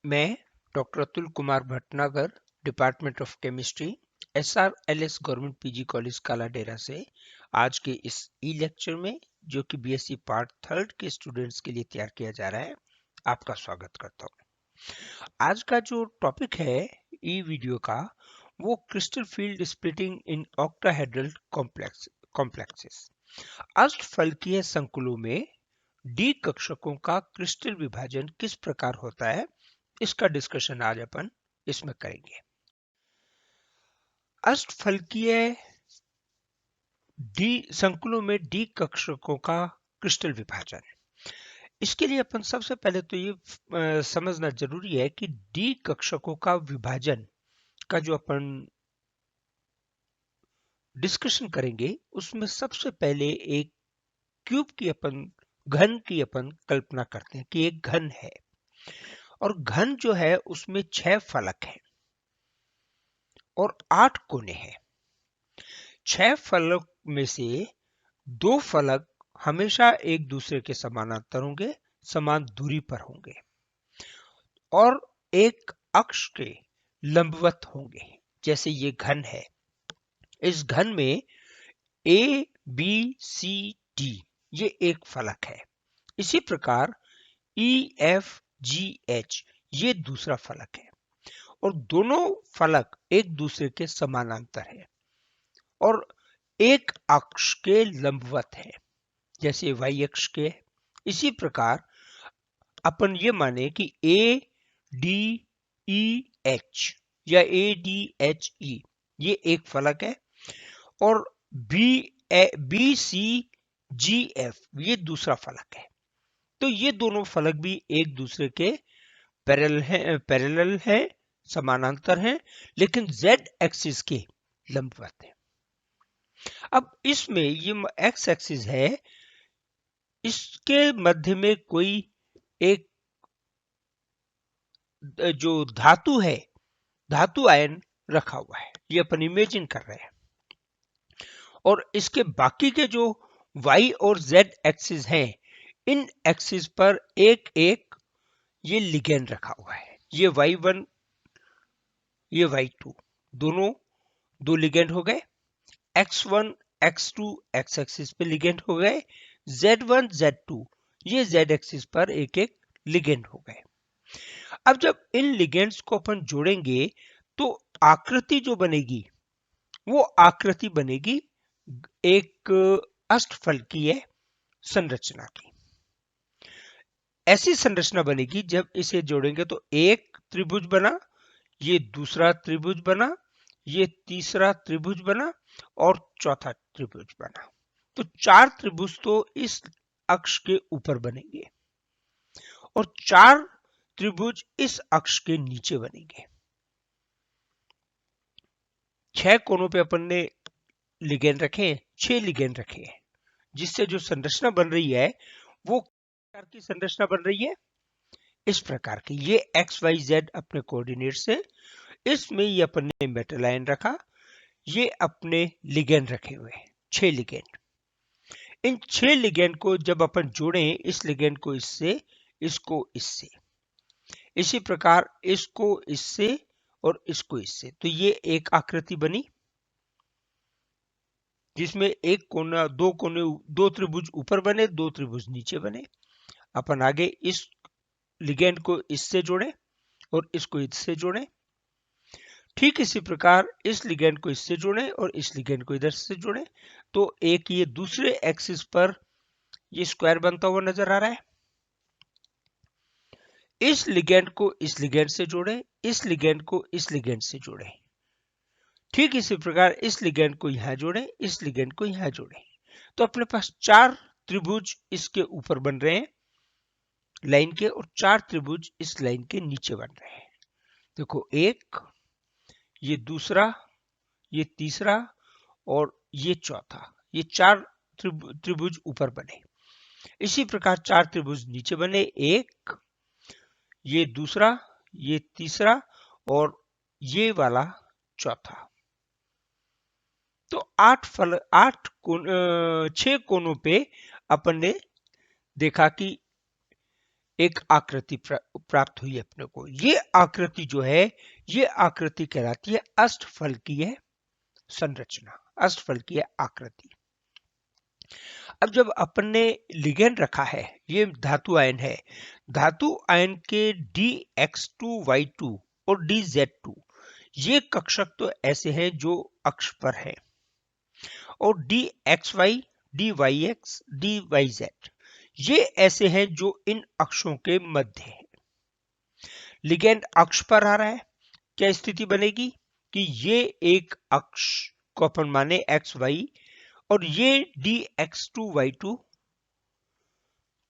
मैं doctor Atul Kumar Bhatnagar, department of chemistry, SRLS government PG college Kaladera से आज के इस ई लेक्चर में, जो कि बीएससी पार्ट थर्ड के स्टूडेंट्स के लिए तैयार किया जा रहा है, आपका स्वागत करता हूं। आज का जो टॉपिक है ई वीडियो का, वो crystal field splitting in octahedral complexes. अष्टफलकीय संकुलों में डी कक्षकों का क्रिस्टल विभाजन किस प्रकार होता है, इसका डिस्कशन आज अपन इसमें करेंगे। अष्टफलकीय डी संकुलों में डी कक्षकों का क्रिस्टल विभाजन, इसके लिए अपन सबसे पहले तो ये समझना जरूरी है कि डी कक्षकों का विभाजन का जो अपन डिस्कशन करेंगे, उसमें सबसे पहले एक क्यूब की घन की अपन कल्पना करते हैं कि एक घन है, और घन जो है उसमें 6 फलक हैं और 8 कोने हैं। 6 फलक में से 2 फलक हमेशा एक दूसरे के समानांतर होंगे, समान दूरी पर होंगे, और एक अक्ष के लंबवत होंगे। जैसे ये घन है, इस घन में ए बी सी डी ये एक फलक है। इसी प्रकार ई एफ जी एच ये दूसरा फलक है, और दोनों फलक एक दूसरे के समानांतर है और एक अक्ष के लंबवत है, जैसे y अक्ष के। इसी प्रकार अपन ये माने कि ए डी ई एच या ए डी एच ई ये एक फलक है, और बी सी जी एफ ये दूसरा फलक है। तो ये दोनों फलक भी एक दूसरे के पैरेलल है, समानांतर हैं, लेकिन z एक्सिस के लंबवत है। अब इसमें ये x एक्सिस है, इसके मध्य में कोई एक जो धातु है, धातु आयन रखा हुआ है, ये अपन इमेजिन कर रहे हैं। और इसके बाकी के जो y और z एक्सिस हैं, इन एक्सिस पर एक एक ये लिगेंड रखा हुआ है। ये y1 ये y2 दोनों दो लिगेंड हो गए। x1 x2 x एक्सिस पे लिगेंड हो गए। z1 z2 ये z एक्सिस पर एक एक लिगेंड हो गए। अब जब इन लिगेंड्स को अपन जोड़ेंगे तो आकृति जो बनेगी, वो आकृति बनेगी एक अष्टफलकीय संरचना की। ऐसी संरचना बनेगी जब इसे जोड़ेंगे तो एक त्रिभुज बना, ये दूसरा त्रिभुज बना, ये तीसरा त्रिभुज बना, और चौथा त्रिभुज बना। तो 4 त्रिभुज तो इस अक्ष के ऊपर बनेंगे और 4 त्रिभुज इस अक्ष के नीचे बनेंगे। 6 कोनों पे अपन ने लिगेंड रखे, 6 लिगेंड रखे हैं, जिससे जो संरचना बन रही है वो प्रकार की संरचना बन रही है, इस प्रकार की। ये एक्स वाई जेड अपने कोऑर्डिनेट से, इसमें ये अपन ने मेटल आयन रखा, ये अपने लिगेंड रखे हुए हैं, 6 लिगेंड। इन 6 लिगेंड को जब अपन जोड़ें, इस लिगेंड को इससे, इसको इससे, इसी प्रकार इसको इससे और इसको इससे, तो ये एक आकृति बनी जिसमें एक कोना, दो त्रिभुज ऊपर बने, 2 त्रिभुज नीचे बने। अपन आगे इस लिगेंड को इससे जोड़े और इसको इससे जोड़े। ठीक इसी प्रकार इस लिगेंड को इससे जोड़े और इस लिगेंड को इधर से जोड़े, तो एक ये दूसरे एक्सिस पर ये स्क्वायर बनता हुआ नजर आ रहा है। इस लिगेंड को इस लिगेंड से जोड़े, इस लिगेंड को इस लिगेंड से जोड़े। ठीक इसी प्रकार इस लिगेंड को यहां जोड़े, इस लिगेंड को यहां जोड़े, तो अपने पास 4 त्रिभुज इसके ऊपर बन रहे हैं लाइन के, और 4 त्रिभुज इस लाइन के नीचे बन रहे हैं। देखो, एक, ये दूसरा, ये तीसरा और ये चौथा, ये 4 त्रिभुज ऊपर बने। इसी प्रकार 4 त्रिभुज नीचे बने, एक, ये दूसरा, ये तीसरा और ये वाला चौथा। तो 6 कोनों पे अपन ने देखा कि एक आकृति प्राप्त हुई अपने को। ये आकृति जो है, ये आकृति कहलाती है अष्टफलकीय संरचना, अष्टफलकीय आकृति। अब जब अपन ने लिगेंड रखा है, ये धातु आयन है, धातु आयन के DX2Y2 और DZ2 ये कक्षक तो ऐसे हैं जो अक्ष पर है, और DXY, DYX, DYZ ये ऐसे हैं जो इन अक्षों के मध्य है। लिगेंड अक्ष पर आ रहा है, क्या स्थिति बनेगी कि ये एक अक्ष को अपन माने XY और ये DX2Y2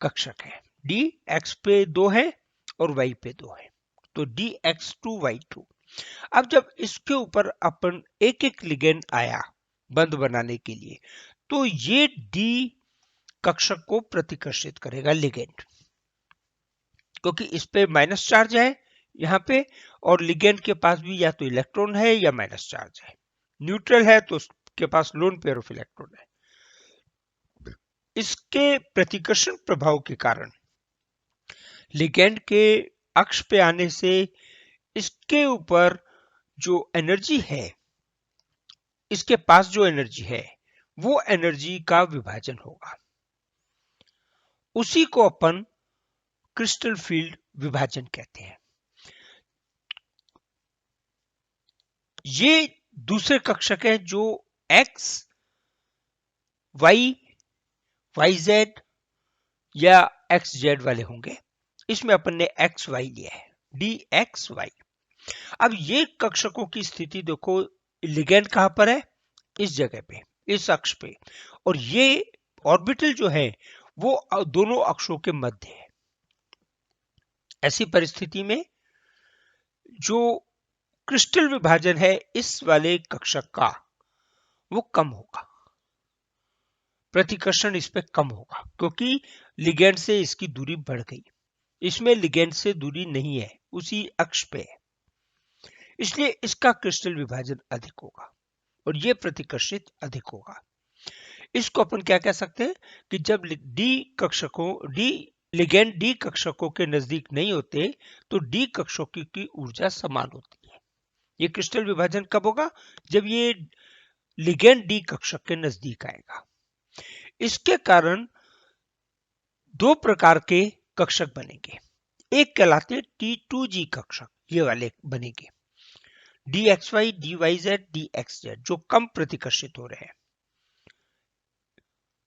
कक्षक है। DX पे 2 है और Y पे 2 है, तो DX2Y2। अब जब इसके ऊपर अपन एक एक लिगेंड आया बंध बनाने के लिए, तो ये D कक्षक को प्रतिकर्षित करेगा लिगेंड, क्योंकि इस पे माइनस चार्ज है यहां पे, और लिगेंड के पास भी या तो इलेक्ट्रॉन है या माइनस चार्ज है। न्यूट्रल है तो उसके पास लोन पेयर ऑफ इलेक्ट्रॉन है। इसके प्रतिकर्षण प्रभाव के कारण लिगेंड के अक्ष पे आने से इसके ऊपर जो एनर्जी है, इसके पास जो एनर्जी है, वो एनर्जी का विभाजन होगा। उसी को अपन क्रिस्टल फील्ड विभाजन कहते हैं। ये दूसरे कक्षक है जो X, Y, YZ या XZ वाले होंगे। इसमें अपन ने XY लिया है, DXY। अब ये कक्षकों की स्थिति देखो, लिगेंड कहां पर है, इस जगह पे, इस अक्ष पे, और ये ऑर्बिटल जो है वो दोनों अक्षों के मध्य है। ऐसी परिस्थिति में जो क्रिस्टल विभाजन है इस वाले कक्षक का, वो कम होगा, प्रतिकर्षण इस पे कम होगा, क्योंकि लिगेंड से इसकी दूरी बढ़ गई। इसमें लिगेंड से दूरी नहीं है, उसी अक्ष पे है, इसलिए इसका क्रिस्टल विभाजन अधिक होगा और यह प्रतिकर्षित अधिक होगा। इसको अपन क्या कह सकते हैं कि जब लिगेंड डी कक्षकों के नजदीक नहीं होते तो डी कक्षकों की ऊर्जा समान होती है। ये क्रिस्टल विभाजन कब होगा, जब ये लिगेंड डी कक्षक के नजदीक आएगा। इसके कारण दो प्रकार के कक्षक बनेंगे, एक कहलाते T2G कक्षक, ये वाले बनेंगे DXY, DYZ, DXZ जो कम प्रतिकर्षित हो रहे हैं।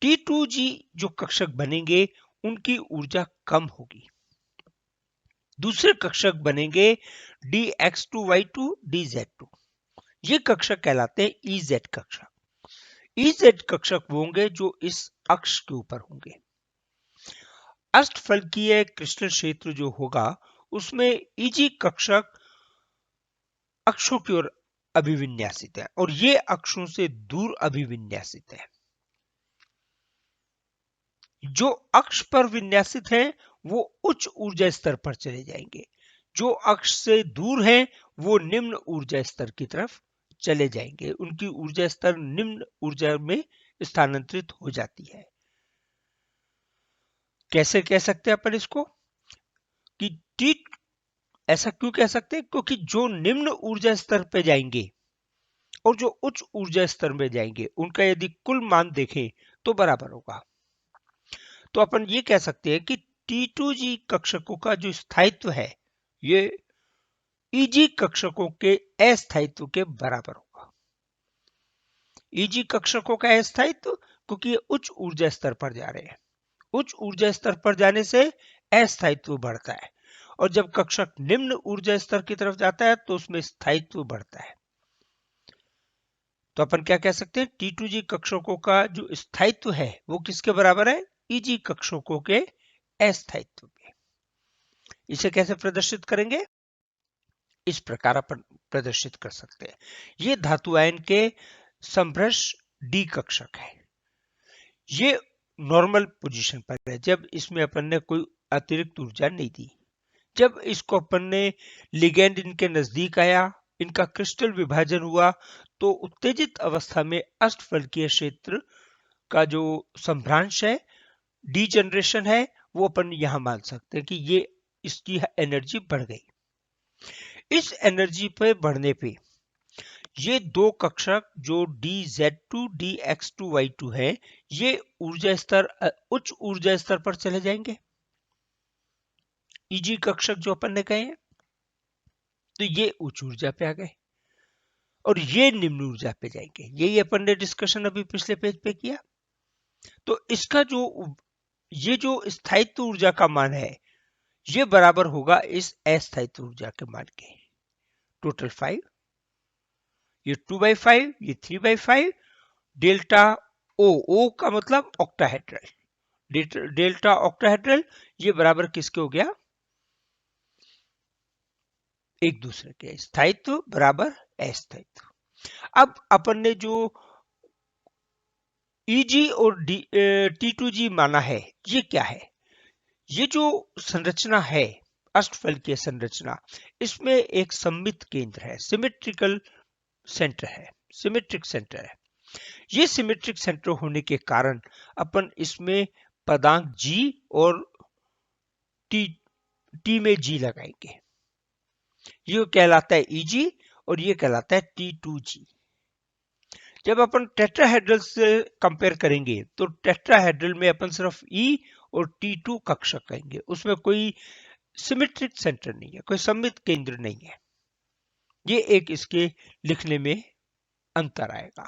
T2G जो कक्षक बनेंगे उनकी ऊर्जा कम होगी। दूसरे कक्षक बनेंगे DX2Y2, DZ2, ये कक्षक कहलाते हैं EZ कक्षक। EZ कक्षक वो होंगे जो इस अक्ष के ऊपर होंगे। अष्टफलकीय क्रिस्टल क्षेत्र जो होगा उसमें EG कक्षक अक्षों की ओर अभिविन्यासित है और ये अक्षों से दूर अभिविन्यासित है। जो अक्ष पर विन्यासित है वो उच्च ऊर्जा स्तर पर चले जाएंगे, जो अक्ष से दूर है वो निम्न ऊर्जा स्तर की तरफ चले जाएंगे, उनकी ऊर्जा स्तर निम्न ऊर्जा में स्थानांतरित हो जाती है। कैसे कह सकते हैं अपन इसको कि टी, ऐसा क्यों कह सकते हैं, क्योंकि जो निम्न ऊर्जा स्तर पे जाएंगे और जो उच्च ऊर्जा स्तर में जाएंगे उनका यदि कुल मान देखें तो बराबर होगा। तो अपन ये कह सकते हैं कि T2G कक्षकों का जो स्थायित्व है ये EG कक्षकों के अस्थायित्व के बराबर होगा। EG कक्षकों का अस्थायित्व क्योंकि ये उच्च ऊर्जा स्तर पर जा रहे हैं, उच्च ऊर्जा स्तर पर जाने से अस्थायित्व बढ़ता है, और जब कक्षक निम्न ऊर्जा स्तर की तरफ जाता है तो उसमें स्थायित्व बढ़ता है। तो अपन क्या कह सकते हैं, T2G कक्षकों का जो स्थायित्व है वो किसके बराबर है, EG कक्षकों के अस्थायित्व में। इसे कैसे प्रदर्शित करेंगे, इस प्रकार अपन प्रदर्शित कर सकते हैं। ये धातु आयन के संभ्रश डी कक्षक है, ये नॉर्मल पोजीशन पर है जब इसमें अपन ने कोई अतिरिक्त ऊर्जा नहीं दी। जब इसको अपन ने लिगेंड इनके नजदीक आया, इनका क्रिस्टल विभाजन हुआ, तो उत्तेजित अवस्था में अष्टफलकीय क्षेत्र का जो संभ्रांश है, डी जनरेशन है, वो अपन यहां मान सकते हैं कि ये इसकी एनर्जी बढ़ गई। इस एनर्जी पे बढ़ने पे ये दो कक्षक जो dz2 dx2y2 है, ये ऊर्जा स्तर उच्च ऊर्जा स्तर पर चले जाएंगे। Eg कक्षक जो अपन ने कहे हैं, तो ये उच्च ऊर्जा पे आ गए और ये निम्न ऊर्जा पे जाएंगे। यही अपन ने डिस्कशन अभी पिछले पेज पे किया। तो इसका जो ये जो स्थायित्व ऊर्जा का मान है, ये बराबर होगा इस अस्थायित्व ऊर्जा के मान के। टोटल 5, ये 2/5, ये 3/5, डेल्टा ओ का मतलब ऑक्टाहेड्रल, डेल्टा ऑक्टाहेड्रल, ये बराबर किसके हो गया? एक दूसरे के। स्थायित्व बराबर अस्थायित्व। अब अपन ने जो Eg और T2G माना है, ये क्या है? ये जो संरचना है, अष्टफलकीय संरचना, इसमें एक सममित केंद्र है, सिमेट्रिकल सेंटर है, सिमेट्रिक सेंटर है। ये सिमेट्रिक सेंटर होने के कारण अपन इसमें पदांक G और T में G लगाएंगे। ये कहलाता है Eg और ये कहलाता है T2G। जब अपन टेट्राहेड्रल से कंपेयर करेंगे तो टेट्राहेड्रल में अपन सिर्फ E और T2 कक्षक कहेंगे, उसमें कोई सिमेट्रिक सेंटर नहीं है, कोई सममित केंद्र नहीं है। ये एक इसके लिखने में अंतर आएगा।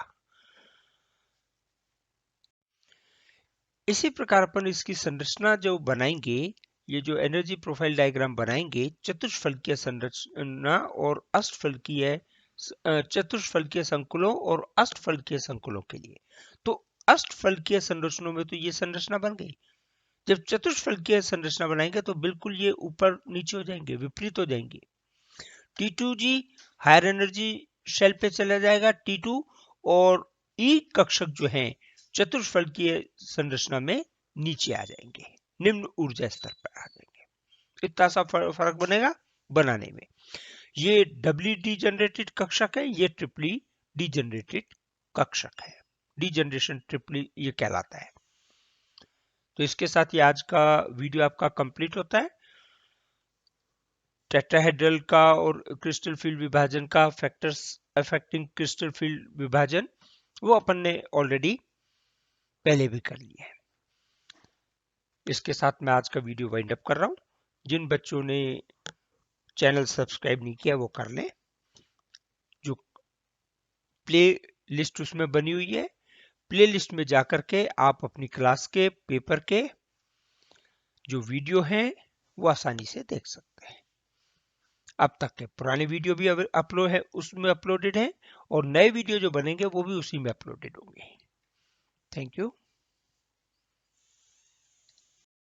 इसी प्रकार अपन इसकी संरचना जो बनाएंगे, ये जो एनर्जी प्रोफाइल डायग्राम बनाएंगे, चतुष्फलकीय संरचना और चतुष्फलकीय संकुलों और अष्टफलकीय संकुलों के लिए। तो अष्टफलकीय संरचनाओं में तो ये संरचना बन गई। जब चतुष्फलकीय संरचना बनाएंगे तो बिल्कुल ये ऊपर नीचे हो जाएंगे, विपरीत हो जाएंगे। T2G हायर एनर्जी शेल पे चला जाएगा T2, और E कक्षक जो हैं चतुष्फलकीय संरचना में नीचे आ जाएंगे, निम्न ऊर्जा स्तर पर आ जाएंगे। इतना सा फर्क बनेगा बनाने में। ये डबली डीजनरेटेड कक्षक है, ये ट्रिपली डीजनरेटेड कक्षक है। डीजनरेशन ट्रिपली ये कहलाता है। तो इसके साथ ही आज का वीडियो आपका कंप्लीट होता है। टेट्राहेड्रल का और क्रिस्टल फील्ड विभाजन का फैक्टर्स अफेक्टिंग क्रिस्टल फील्ड विभाजन, वो अपन ने ऑलरेडी पहले भी कर लिया है। इसके साथ मैं आज का वीडियो वाइंड अप कर रहा हूं। जिन बच्चों ने चैनल सब्सक्राइब नहीं किया वो कर लें। जो प्ले लिस्ट उसमें बनी हुई है, प्ले लिस्ट में जाकर के आप अपनी क्लास के पेपर के जो वीडियो हैं वो आसानी से देख सकते हैं। अब तक के पुराने वीडियो भी अपलोड है, उसमें अपलोडेड है, और नए वीडियो जो बनेंगे वो भी उसी में अपलोडेड होंगे। Thank you.